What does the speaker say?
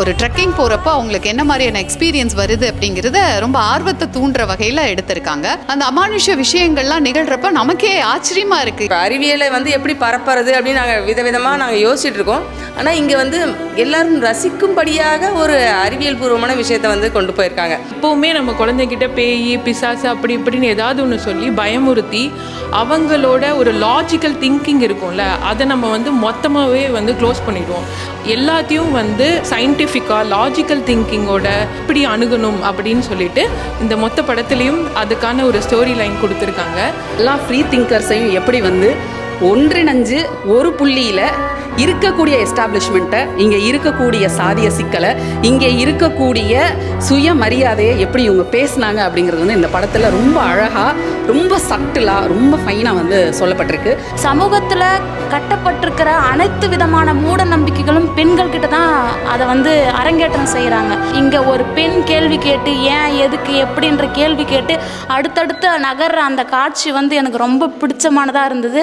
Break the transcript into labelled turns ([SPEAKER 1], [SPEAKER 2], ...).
[SPEAKER 1] ஒரு ட்ரெக்கிங் போகிறப்போ அவங்களுக்கு என்ன மாதிரியான எக்ஸ்பீரியன்ஸ் வருது அப்படிங்கிறத ரொம்ப ஆர்வத்தை தூண்டுற வகையில் எடுத்திருக்காங்க. அந்த அமானுஷ்ய விஷயங்கள்லாம் நிகழ்கிறப்ப நமக்கே ஆச்சரியமாக இருக்குது.
[SPEAKER 2] இப்போ அறிவியலை எப்படி பரப்புறது அப்படின்னு நாங்கள் விதவிதமாக நாங்கள் யோசிச்சுட்டு இருக்கோம். ஆனால் இங்கே எல்லாரும் ரசிக்கும்படியாக ஒரு அறிவியல் பூர்வமான விஷயத்தை கொண்டு போயிருக்காங்க.
[SPEAKER 3] எப்போவுமே நம்ம குழந்தைகிட்ட பேய் பிசாசு அப்படி இப்படின்னு ஏதாவது ஒன்று சொல்லி பயமுறுத்தி அவங்களோட ஒரு லாஜிக்கல் திங்கிங் இருக்கும்ல, அதை நம்ம மொத்தமாகவே க்ளோஸ் பண்ணிடுவோம். எல்லாத்தையும் சயின்டிஃபிக்காக லாஜிக்கல் திங்கிங்கோட இப்படி அணுகணும் அப்படின்னு சொல்லிட்டு இந்த மொத்த படத்துலேயும் அதுக்கான ஒரு ஸ்டோரி லைன் கொடுத்துருக்காங்க.
[SPEAKER 4] எல்லா ஃப்ரீ திங்கர்ஸையும் எப்படி ஒன்றிணைஞ்சு ஒரு புள்ளியில் இருக்கக்கூடிய எஸ்டாப்ளிஷ்மெண்ட்டை, இங்கே இருக்கக்கூடிய சாதிய சிக்கலை, இங்கே இருக்கக்கூடிய சுயமரியாதையை எப்படி இவங்க பேசினாங்க அப்படிங்கிறது இந்த படத்தில் ரொம்ப அழகாக, ரொம்ப சட்டிலாக, ரொம்ப ஃபைனாக சொல்லப்பட்டிருக்கு.
[SPEAKER 5] சமூகத்தில் கட்டப்பட்டிருக்கிற அனைத்து விதமான மூட நம்பிக்கைகளும் பெண்கள் கிட்ட தான் அதை அரங்கேற்றம் செய்கிறாங்க. இங்கே ஒரு பெண் கேள்வி கேட்டு ஏன் எதுக்கு எப்படின்ற கேள்வி கேட்டு அடுத்தடுத்த நகர்ற அந்த காட்சி எனக்கு ரொம்ப பிடிச்சமானதாக இருந்தது.